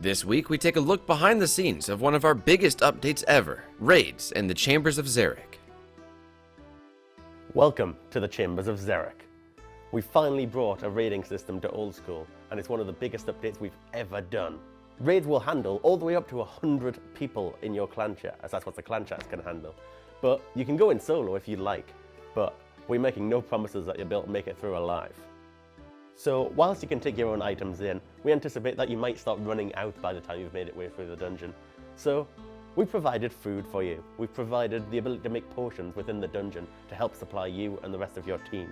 This week we take a look behind the scenes of one of our biggest updates ever, raids in the Chambers of Xeric. Welcome to the Chambers of Xeric. We finally brought a raiding system to Old School, and it's one of the biggest updates we've ever done. Raids will handle all the way up to 100 people in your clan chat, as that's what the clan chat can handle. But you can go in solo if you like, but we're making no promises that you'll be able to make it through alive. So whilst you can take your own items in, we anticipate that you might start running out by the time you've made it way through the dungeon. So we've provided food for you. We've provided the ability to make potions within the dungeon to help supply you and the rest of your team.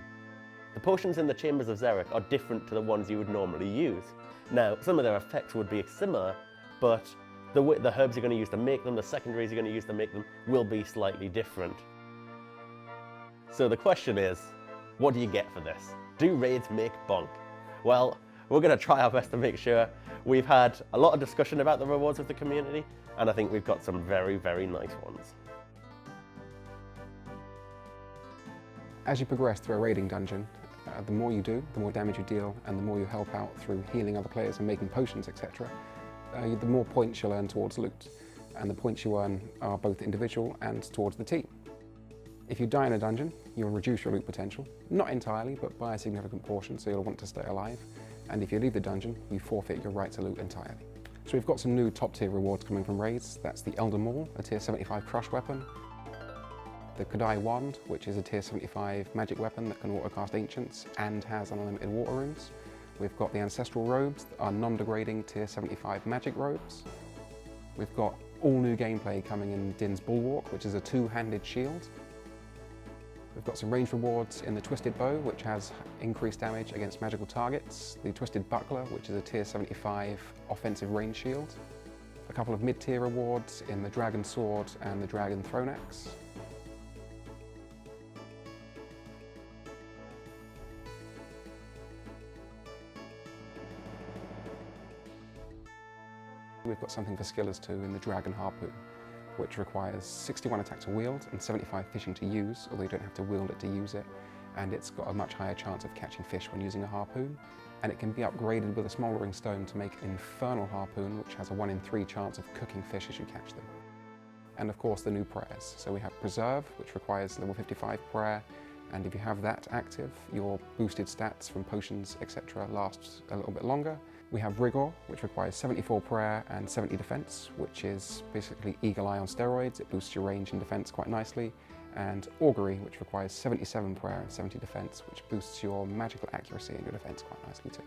The potions in the Chambers of Xeric are different to the ones you would normally use. Now, some of their effects would be similar, but the herbs you're going to use to make them, the secondaries you're going to use to make them, will be slightly different. So the question is, what do you get for this? Do raids make bonk? Well, we're going to try our best to make sure. We've had a lot of discussion about the rewards with the community, and I think we've got some very, very nice ones. As you progress through a raiding dungeon, the more you do, the more damage you deal, and the more you help out through healing other players and making potions, etc., the more points you'll earn towards loot. And the points you earn are both individual and towards the team. If you die in a dungeon, you'll reduce your loot potential, not entirely, but by a significant portion, so you'll want to stay alive. And if you leave the dungeon, you forfeit your right to loot entirely. So we've got some new top tier rewards coming from raids. That's the Elder Maul, a tier 75 crush weapon. The Kodai Wand, which is a tier 75 magic weapon that can autocast ancients and has unlimited water runes. We've got the Ancestral Robes, our non-degrading tier 75 magic robes. We've got all new gameplay coming in Din's Bulwark, which is a two-handed shield. We've got some range rewards in the Twisted Bow, which has increased damage against magical targets. The Twisted Buckler, which is a tier 75 offensive range shield. A couple of mid-tier rewards in the Dragon Sword and the Dragon Throne Axe. We've got something for skillers too in the Dragon Harpoon, which requires 61 attack to wield and 75 fishing to use, although you don't have to wield it to use it. And it's got a much higher chance of catching fish when using a harpoon. And it can be upgraded with a smouldering stone to make an Infernal Harpoon, which has a 1 in 3 chance of cooking fish as you catch them. And of course the new prayers. So we have Preserve, which requires level 55 prayer, and if you have that active, your boosted stats from potions, etc. last a little bit longer. We have Rigor, which requires 74 prayer and 70 defense, which is basically Eagle Eye on steroids. It boosts your range and defense quite nicely. And Augury, which requires 77 prayer and 70 defense, which boosts your magical accuracy and your defense quite nicely too.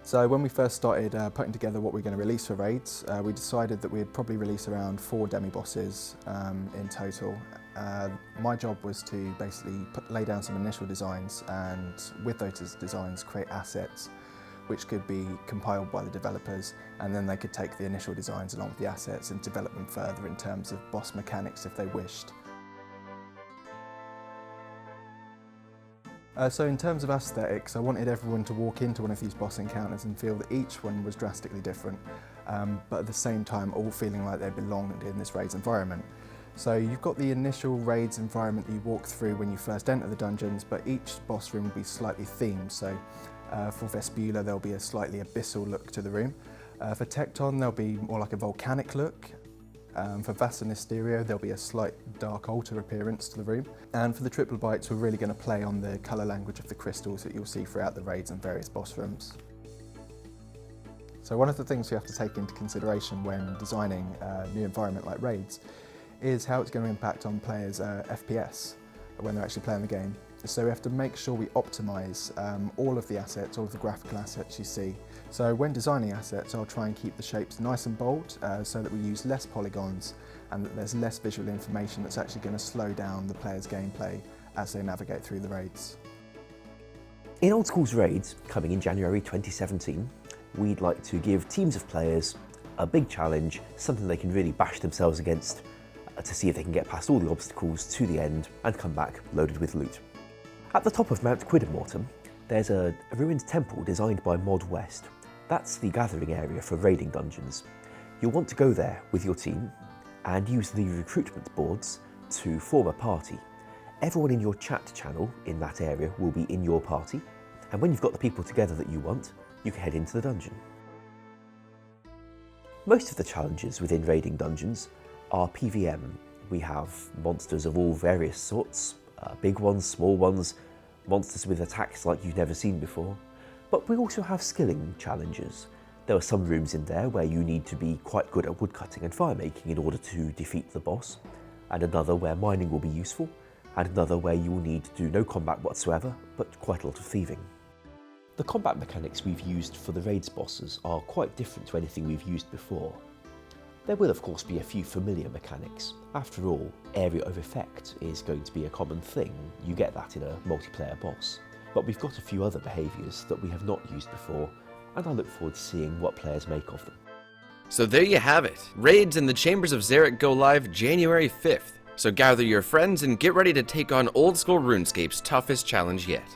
So when we first started putting together what we're going to release for raids, we decided that we'd probably release around 4 demi-bosses in total. My job was to basically lay down some initial designs, and with those designs create assets which could be compiled by the developers, and then they could take the initial designs along with the assets and develop them further in terms of boss mechanics if they wished. So in terms of aesthetics, I wanted everyone to walk into one of these boss encounters and feel that each one was drastically different, but at the same time all feeling like they belonged in this raids environment. So you've got the initial raids environment that you walk through when you first enter the dungeons, but each boss room will be slightly themed. So for Vespula there'll be a slightly abyssal look to the room. For Tecton there'll be more like a volcanic look. For Vassa Mysterio, there'll be a slight dark altar appearance to the room. And for the Triple Bites, we're really going to play on the colour language of the crystals that you'll see throughout the raids and various boss rooms. So one of the things you have to take into consideration when designing a new environment like raids is how it's going to impact on players' FPS when they're actually playing the game. So we have to make sure we optimise all of the assets, all of the graphical assets you see. So when designing assets, I'll try and keep the shapes nice and bold so that we use less polygons and that there's less visual information that's actually going to slow down the player's gameplay as they navigate through the raids. In Old School's raids, coming in January 2017, we'd like to give teams of players a big challenge, something they can really bash themselves against to see if they can get past all the obstacles to the end and come back loaded with loot. At the top of Mount Quidamortum, there's a ruined temple designed by Mod West. That's the gathering area for raiding dungeons. You'll want to go there with your team and use the recruitment boards to form a party. Everyone in your chat channel in that area will be in your party, and when you've got the people together that you want, you can head into the dungeon. Most of the challenges within raiding dungeons are PVM. We have monsters of all various sorts, big ones, small ones, monsters with attacks like you've never seen before. But we also have skilling challenges. There are some rooms in there where you need to be quite good at woodcutting and firemaking in order to defeat the boss, and another where mining will be useful, and another where you will need to do no combat whatsoever, but quite a lot of thieving. The combat mechanics we've used for the raids bosses are quite different to anything we've used before. There will of course be a few familiar mechanics. After all, area of effect is going to be a common thing. You get that in a multiplayer boss. But we've got a few other behaviours that we have not used before, and I look forward to seeing what players make of them. So there you have it. Raids in the Chambers of Xeric go live January 5th. So gather your friends and get ready to take on Old School Runescape's toughest challenge yet.